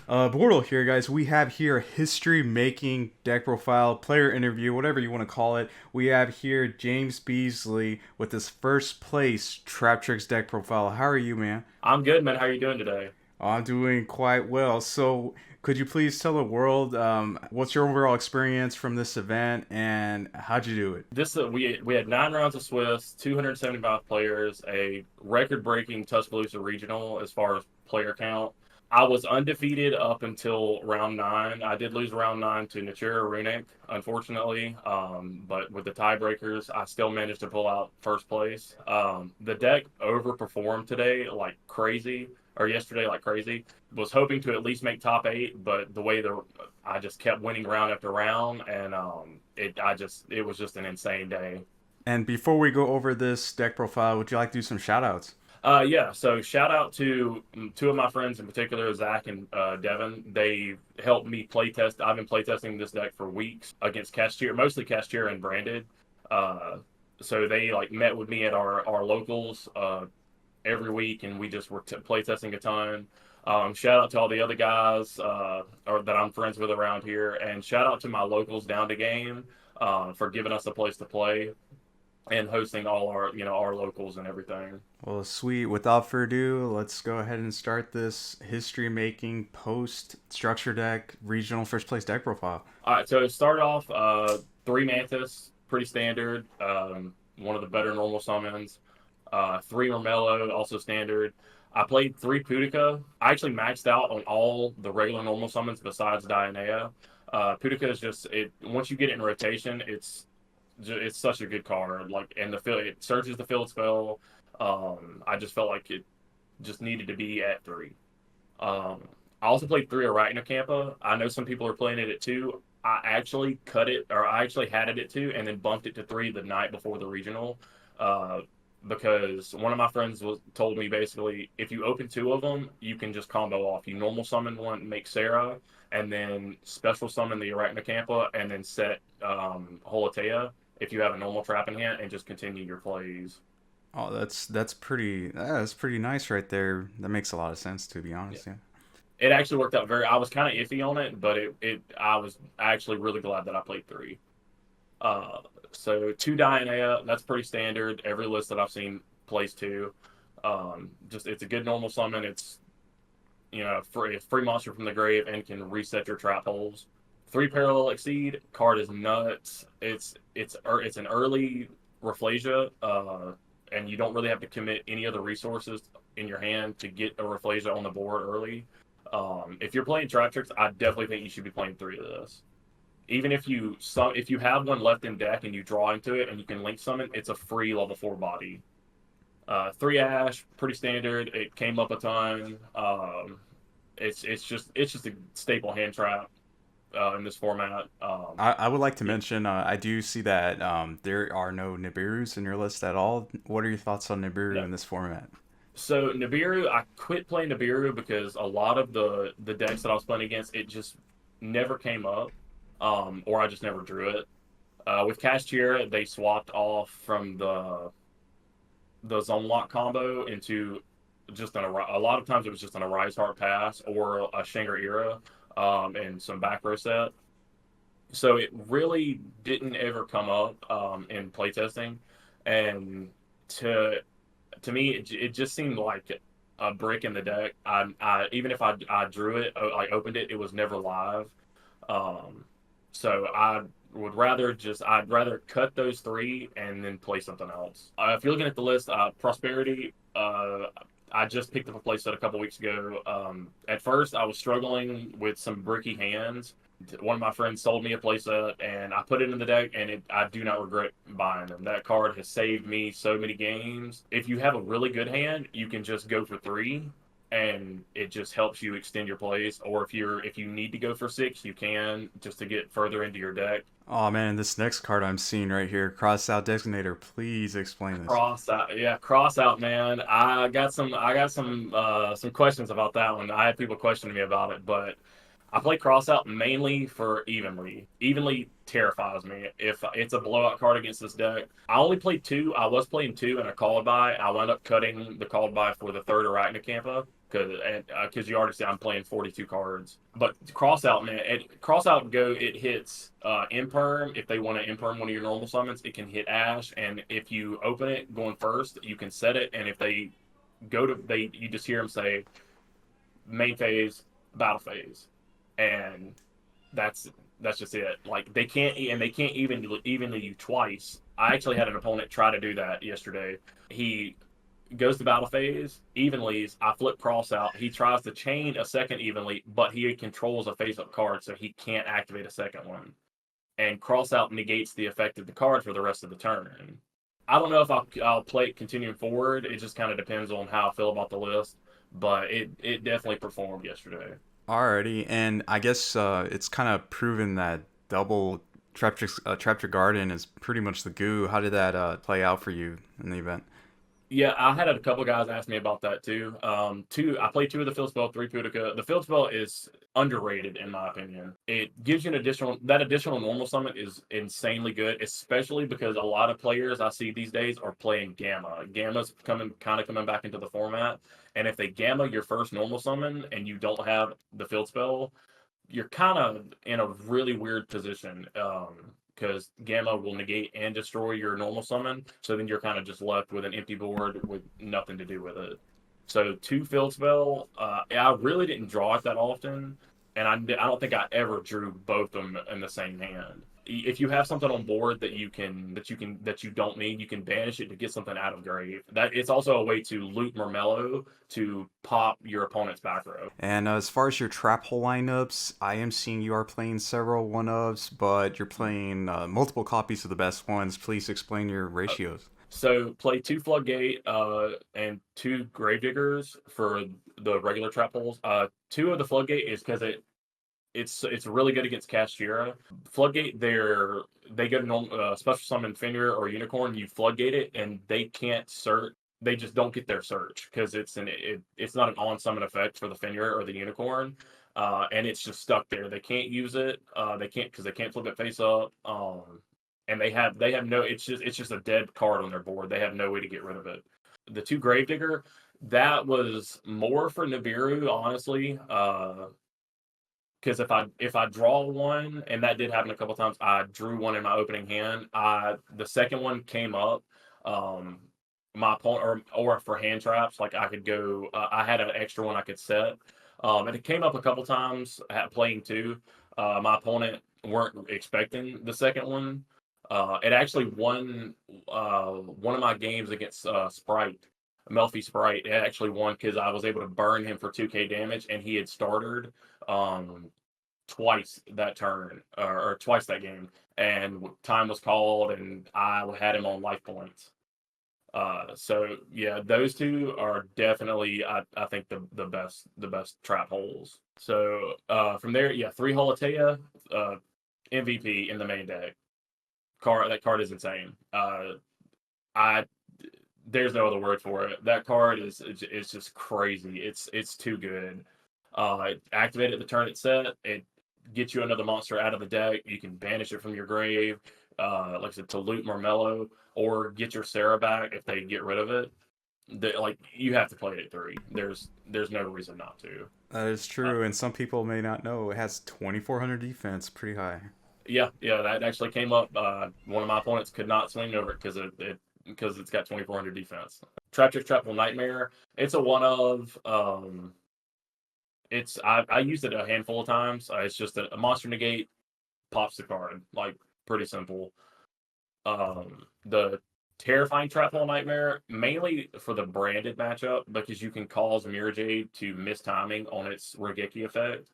Bortle here, guys. We have here a history-making deck profile, player interview, whatever you want to call it. We have here James Beasley with his first place Traptrix deck profile. How are you, man? I'm good, man. How are you doing today? I'm doing quite well. So, could you please tell the world what's your overall experience from this event and how'd you do it? We had 9 rounds of Swiss, 275 players, a record-breaking Tuscaloosa regional as far as player count. I was undefeated up until round nine. I did lose round nine to Natura Runic, unfortunately. But with the tiebreakers, I still managed to pull out first place. The deck overperformed today like crazy, or yesterday like crazy. Was hoping to at least make top eight, but I just kept winning round after round, and it was just an insane day. And before we go over this deck profile, would you like to do some shoutouts? Yeah, so shout out to two of my friends in particular, Zach and Devin. They helped me play test. I've been play testing this deck for weeks against Cashier, mostly Cashier and Branded. Uh, so they like met with me at our locals every week, and we just were play testing a ton. Shout out to all the other guys or that I'm friends with around here, and shout out to my locals down to game for giving us a place to play and hosting all our locals and everything. Well, sweet. Without further ado, let's go ahead and start this history making post structure deck regional first place deck profile. All right, so start off three Mantis, pretty standard. One of the better normal summons. Three Mermello, also standard. I played three Pudica. I actually maxed out on all the regular normal summons besides Dianea. Pudica is just it. Once you get it in rotation, it's such a good card. Like, and the field, it searches the field spell. I just felt like it just needed to be at three. I also played three Arachnocampa. I know some people are playing it at two. I actually cut it, or I actually had it at two, and then bumped it to three the night before the regional, uh, because one of my friends told me basically if you open two of them, you can just combo off. You normal summon one, make Sarah, and then special summon the Arachnocampa, and then set Holotea if you have a normal trap in hand, and just continue your plays. Oh, that's pretty nice right there. That makes a lot of sense to be Yeah. honest. Yeah. It actually worked out very. I was kind of iffy on it, but I was actually really glad that I played three. Uh, so two Dianea, that's pretty standard. Every list that I've seen plays two. Just it's a good normal summon. It's free monster from the grave and can reset your trap holes. Three Parallel Exceed card is nuts. It's an early Rafflesia, and you don't really have to commit any other resources in your hand to get a Rafflesia on the board early. If you're playing Traptrix, I definitely think you should be playing three of this. Even if you have one left in deck and you draw into it and you can link summon, it's a free level four body. Three Ash, pretty standard. It came up a ton. It's just a staple hand trap in this format. I would like to mention I do see that there are no Nibiru's in your list at all. What are your thoughts on Nibiru No. in this format? So Nibiru, I quit playing Nibiru because a lot of the decks that I was playing against, it just never came up, or I just never drew it. With Cashier, they swapped off from the zone lock combo into just a lot of times it was just an Arise Heart Pass or a Shanger Era, and some back row set. So it really didn't ever come up in playtesting, and to to me it just seemed like a brick in the deck. I even if I drew it, I opened it, it was never live. Um, so I'd rather cut those three and then play something else. If you're looking at the list, Prosperity, I just picked up a playset a couple weeks ago. At first, I was struggling with some bricky hands. One of my friends sold me a playset, and I put it in the deck, and I do not regret buying them. That card has saved me so many games. If you have a really good hand, you can just go for three, and it just helps you extend your plays. Or if you need to go for six, you can just to get further into your deck. Oh man, this next card I'm seeing right here, Cross Out Designator. Please explain this. Cross out, yeah, cross out, man. I got some questions about that one. I had people questioning me about it, but I play cross out mainly for evenly. Evenly terrifies me. If it's a blowout card against this deck, I only played two. I was playing two in a called by. I wound up cutting the called by for the third Arachnocampa. because you already see I'm playing 42 cards. But cross out, man, cross out go it hits imperm. If they want to imperm one of your normal summons, it can hit Ash, and if you open it going first, you can set it, and if they you just hear them say main phase, battle phase, and that's that's just it. Like they can't evenly you twice. I actually had an opponent try to do that yesterday. He goes to battle phase, evenlies. I flip cross out. He tries to chain a second evenly, but he controls a face up card, so he can't activate a second one. And cross out negates the effect of the card for the rest of the turn. I don't know if I'll play it continuing forward. It just kind of depends on how I feel about the list, but it definitely performed yesterday. Alrighty, and I guess it's kind of proven that double Traptrix Garden is pretty much the goo. How did that play out for you in the event? Yeah, I had a couple of guys ask me about that too. I played two of the field spell, three Pudica. The field spell is underrated in my opinion. It gives you that additional normal summon is insanely good, especially because a lot of players I see these days are playing Gamma. Gamma's coming back into the format, and if they Gamma your first normal summon and you don't have the field spell, you're kind of in a really weird position. Because Gamma will negate and destroy your normal summon. So then you're kind of just left with an empty board with nothing to do with it. So two field spell, I really didn't draw it that often, and I don't think I ever drew both of them in the same hand. If you have something on board that you don't need, you can banish it to get something out of grave. That it's also a way to loot Mermello to pop your opponent's back row. And as far as your trap hole lineups, I am seeing you are playing several one ofs, but you're playing multiple copies of the best ones. Please explain your ratios. So play two floodgate and two gravediggers for the regular trap holes. Two of the floodgate is because it's really good against Cashiera. Floodgate, they get a special summon Fenrir or Unicorn. You floodgate it, and they can't search. They just don't get their search because it's not an on summon effect for the Fenrir or the Unicorn, and it's just stuck there. They can't use it. They can't because they can't flip it face up. And they have no. It's just a dead card on their board. They have no way to get rid of it. The two Gravedigger, that was more for Nibiru, honestly. Because if I draw one, and that did happen a couple times, I drew one in my opening hand. The second one came up. My opponent or for hand traps, like I could go. I had an extra one I could set, and it came up a couple times playing two. My opponent weren't expecting the second one. It actually won one of my games against Sprite. Melfi Sprite. It actually won because I was able to burn him for 2k damage, and he had started twice that turn or twice that game, and time was called, and I had him on life points. So yeah, those two are definitely I think the best trap holes. So from there, yeah, three Holotea, MVP in the main deck. That card is insane. I There's no other word for it. That card is just crazy. It's too good. Activate it the turn it's set. It gets you another monster out of the deck. You can banish it from your grave. Like I said, to loot Marmello or get your Sarah back if they get rid of it. You have to play it at 3. There's no reason not to. That is true, and some people may not know it has 2,400 defense, pretty high. Yeah, that actually came up. One of my opponents could not swing over it because it's got 2,400 defense. Traptrix Trapple Nightmare. It's a one of. I used it a handful of times. It's just a monster negate pops the card, like pretty simple. The terrifying Trapple Nightmare mainly for the branded matchup because you can cause Mirajade to miss timing on its Regeki effect.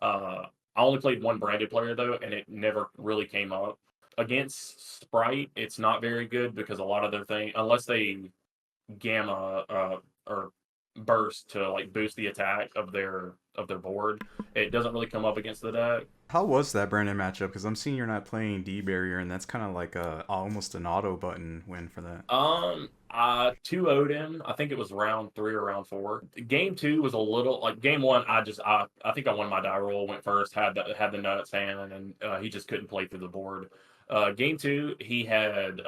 I only played one branded player though, and it never really came up. Against Sprite, it's not very good because a lot of their thing, unless they gamma or burst to like boost the attack of their board, it doesn't really come up against the deck. How was that Brandon matchup? Because I'm seeing you're not playing D barrier, and that's kind of like almost an auto button win for that. I 2-0'd him. I think it was round 3 or round 4. Game 2 was a little like game 1. I think I won my die roll. Went first, had the nuts hand, and he just couldn't play through the board. Game 2, he had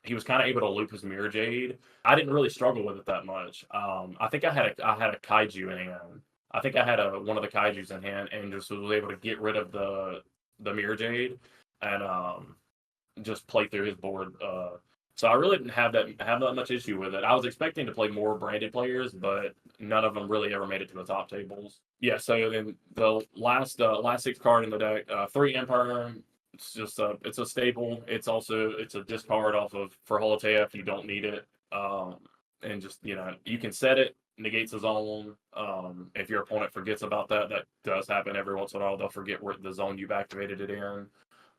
he was kind of able to loop his Mirror Jade. I didn't really struggle with it that much. I think I had a Kaiju in hand. I think I had one of the Kaiju's in hand and just was able to get rid of the Mirror Jade and just play through his board. So I really didn't have that much issue with it. I was expecting to play more branded players, but none of them really ever made it to the top tables. Yeah. So then the last six card in the deck, 3 Empire. It's just it's a staple. It's a discard off of for Holotea if you don't need it. And just you can set it, negates the zone. If your opponent forgets about that, that does happen every once in a while. They'll forget where the zone you've activated it in.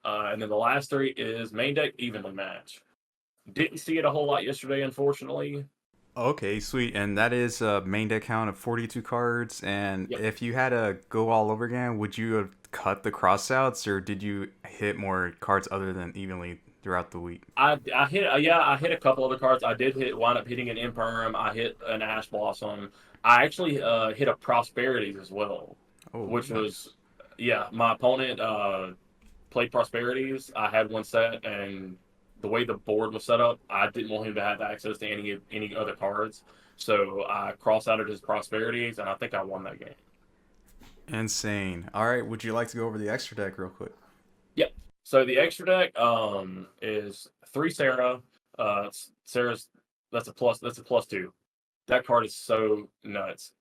And then the last 3 is main deck evenly match. Didn't see it a whole lot yesterday, unfortunately. Okay, sweet. And that is a main deck count of 42 cards. And Yep. if you had to go all over again, would you have cut the crossouts, or did you hit more cards other than evenly throughout the week? I hit I hit a couple other cards. I did wind up hitting an Imperm. I hit an Ash Blossom. I actually hit a Prosperities as well, Oh, which nice. was my opponent played Prosperities. I had one set, and the way the board was set up, I didn't want him to have access to any other cards. So I cross outed his Prosperities, and I think I won that game. Insane. All right, would you like to go over the extra deck real quick? Yep. So the extra deck is 3 Sarah. Sarah's that's a +2. That card is so nuts.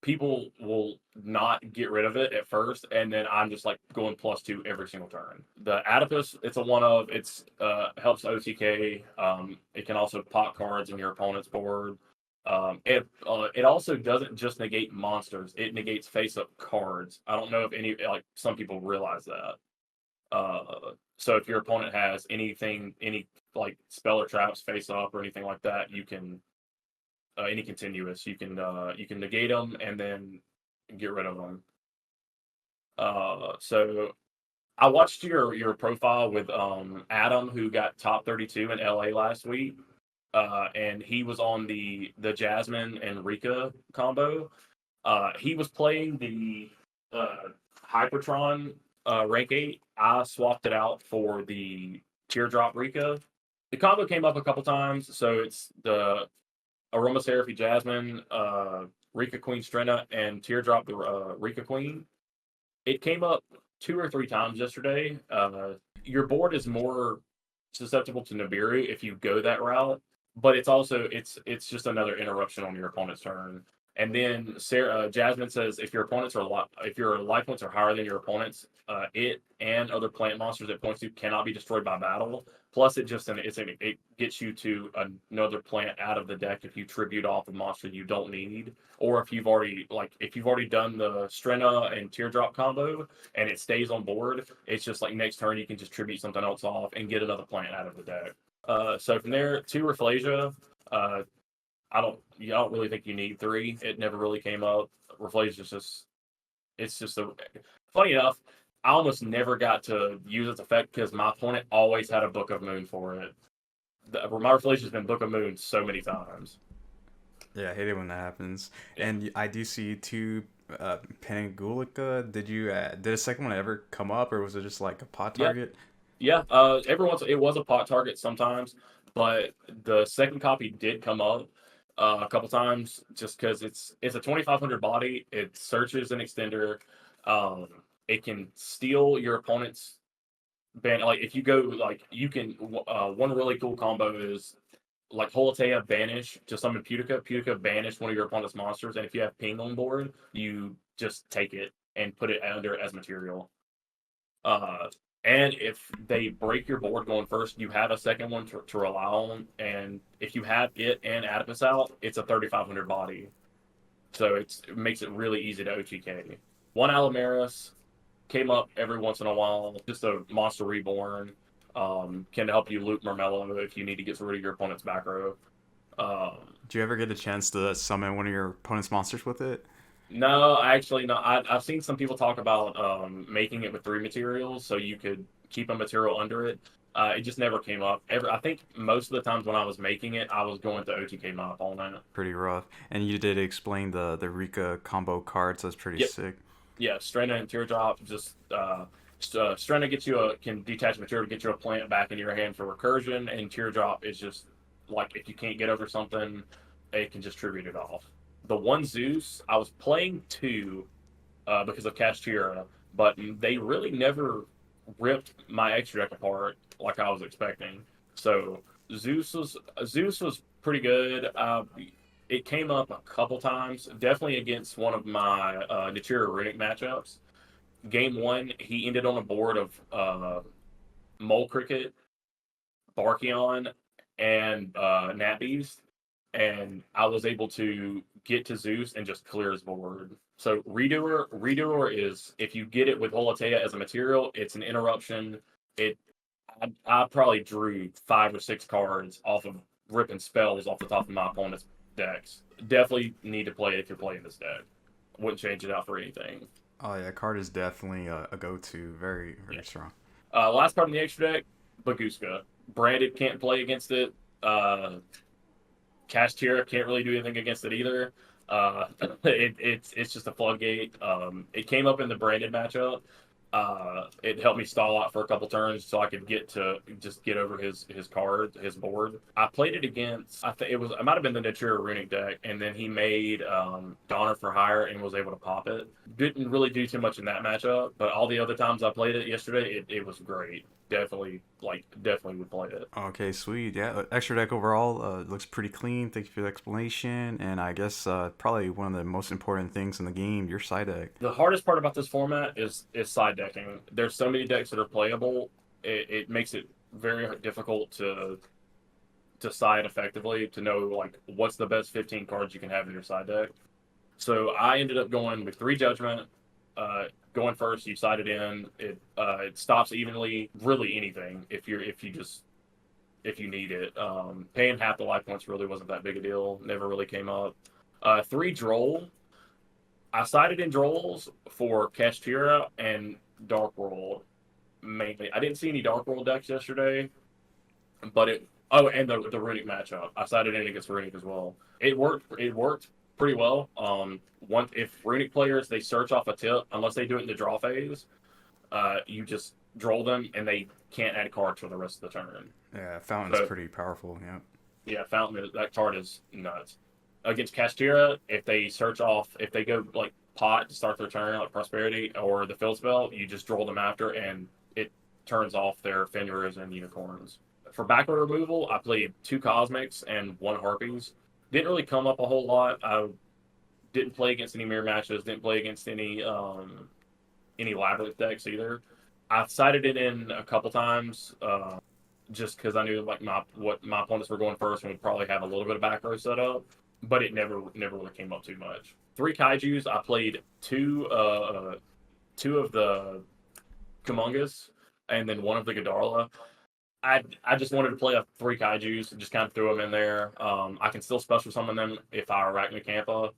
People will not get rid of it at first, and then I'm just like going +2 every single turn. The Adipus, it's a one of. It's helps OTK. It can also pop cards in your opponent's board. It also doesn't just negate monsters. It negates face up cards. I don't know if some people realize that. So if your opponent has any like spell or traps face up or anything like that, you can any continuous, you can negate them and then get rid of them. So I watched your profile with Adam, who got top 32 in LA last week, and he was on the Jasmine and Rika combo. He was playing the Hypertron rank 8. I swapped it out for the Teardrop Rika. The combo came up a couple times, so it's the Aromatherapy Jasmine, Rika Queen Strenna, and Teardrop the Rika Queen. It came up 2 or 3 times yesterday. Your board is more susceptible to Nibiru if you go that route, but it's just another interruption on your opponent's turn. And then Jasmine says if your life points are higher than your opponent's, it and other plant monsters it points to cannot be destroyed by battle. Plus, it gets you to another plant out of the deck if you tribute off a monster you don't need, or if you've already done the Strenna and Teardrop combo and it stays on board. It's just like next turn you can just tribute something else off and get another plant out of the deck. So from there, 2 Rafflesia. I don't really think you need 3. It never really came up. Rafflesia is just funny enough. I almost never got to use its effect because my opponent always had a Book of Moon for it. My Rafflesia has been Book of Moon so many times. Yeah, I hate it when that happens. Yeah, And I do see 2 Penangulica. Did a second one ever come up, or was it just like a pot yeah, target? yeah. It was a pot target sometimes, but the second copy did come up a couple times just because it's a 2500 body. It searches an extender. Um, it can steal your opponent's ban. Like if you go like you can one really cool combo is like Holotea banish to summon Putica. Putica banish one of your opponent's monsters, and if you have ping on board, you just take it and put it under as material. Uh, and if they break your board going first, you have a second one to rely on. And if you have it and Adipus out, it's a 3500 body. So it makes it really easy to OTK. One Alamaris came up every once in a while, just a monster reborn. Can help you loot Mermello if you need to get rid of your opponent's back row. Um, Did you ever get a chance to summon one of your opponent's monsters with it? no, actually, no. I've seen some people talk about making it with 3 materials, so you could keep a material under it. It just never came up. I think most of the times when I was making it, I was going to OTK mop all night. Pretty rough. And you did explain the Rika combo cards. That's pretty Yep. sick. Yeah, Strena and Teardrop. Strena can detach material to get you a plant back in your hand for recursion, and Teardrop is just like if you can't get over something, it can just tribute it off. The one Zeus, I was playing two because of Castira, but they really never ripped my extra deck apart like I was expecting. So Zeus was pretty good. It came up a couple times, definitely against one of my Natira Runic matchups. Game one, he ended on a board of Mole Cricket, Barkion, and Nappies, and I was able to get to Zeus and just clear his board. So Redoer is if you get it with Volatea as a material, it's an interruption. It I probably drew 5 or 6 cards off of ripping spells off the top of my opponent's decks. Definitely need to play it if you're playing this deck. Wouldn't change it out for anything. Oh yeah, card is definitely a go-to. Very Yeah. strong. Last card in the extra deck, Baguska. Branded can't play against it. Castira can't really do anything against it either. It's just a floodgate. It came up in the branded matchup. It helped me stall out for a couple turns so I could get to just get over his card, his board. I played it against. I think it might have been the Natura Runic deck, and then he made Donner for hire and was able to pop it. Didn't really do too much in that matchup, but all the other times I played it yesterday, it was great. Definitely would play it. Okay, sweet. Yeah, extra deck overall looks pretty clean. Thank you for the explanation. And I guess probably one of the most important things in the game, your side deck. The hardest part about this format is side decking. There's so many decks that are playable. It makes it very difficult to side effectively to know like what's the best 15 cards you can have in your side deck. So I ended up going with 3 Judgment. Going first, you side it in. It stops evenly. Really anything if you need it. Paying half the life points really wasn't that big a deal. Never really came up. 3 Droll. I sided in Drolls for Kashtira and Dark World mainly. I didn't see any Dark World decks yesterday, but and the Runic matchup. I sided in against Runic as well. It worked. It worked pretty well. If Runic players they search off a tip, unless they do it in the draw phase, you just draw them and they can't add cards for the rest of the turn. Yeah, Fountain's So pretty powerful. Yeah. yeah, Fountain that card is nuts. Against Castira, if they go like pot to start their turn, like Prosperity or the Field Spell, you just draw them after and it turns off their Fenrir's and Unicorns. For backrow removal, I played 2 Cosmics and 1 Harpies. Didn't really come up a whole lot. I didn't play against any mirror matches, didn't play against any Labyrinth decks either. I've sided it in a couple times, just because I knew like my opponents were going first and would probably have a little bit of back row set up, but it never really came up too much. 3 Kaijus, I played two of the Kumongus and then one of the Godarla. I just wanted to play 3 Kaijus and just kind of threw them in there. I can still special summon them if I Arachnocampa.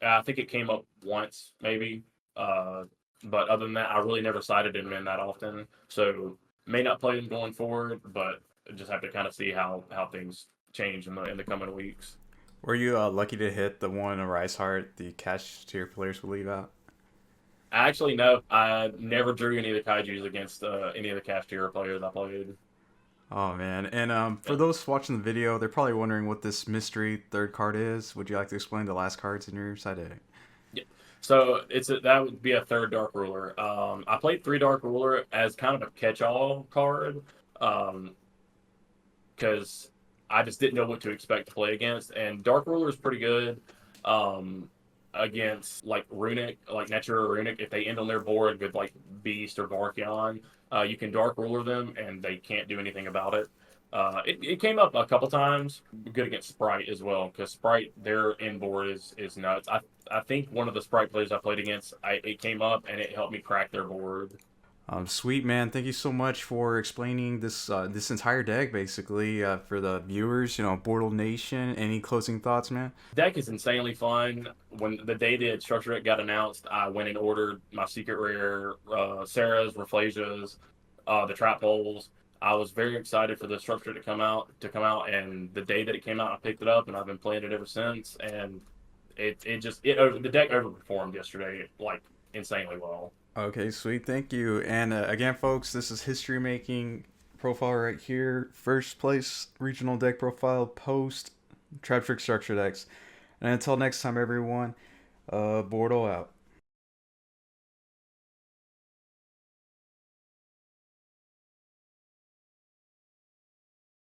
I think it came up once maybe, but other than that, I really never sided them in that often. So may not play them going forward, but just have to kind of see how things change in the coming weeks. Were you lucky to hit the one Rise Heart the cash tier players would leave out? Actually, no. I never drew any of the Kaijus against any of the Castira players I played. Oh man! And Yeah. for those watching the video, they're probably wondering what this mystery third card is. Would you like to explain the last cards in your side deck? Yeah. So that would be a third Dark Ruler. I played 3 Dark Ruler as kind of a catch-all card, because I just didn't know what to expect to play against. And Dark Ruler is pretty good against like Runic, like Natura Runic. If they end on their board with like Beast or Barkion, you can Dark Ruler them and they can't do anything about it. It came up a couple times. Good against Sprite as well because Sprite their inboard is nuts. I think one of the Sprite players I played against, it came up and it helped me crack their board. Sweet man, thank you so much for explaining this entire deck basically for the viewers. Bortle Nation. Any closing thoughts, man? Deck is insanely fun. When the day the structure deck got announced, I went and ordered my secret rare Sarah's, Raflasia's, the Trap Holes. I was very excited for the structure to come out, and the day that it came out, I picked it up, and I've been playing it ever since. And the deck overperformed yesterday like insanely well. Okay, sweet. Thank you. And again, folks, this is history making profile right here. First place regional deck profile post Traptrix structure decks. And until next time, everyone, Bortle out.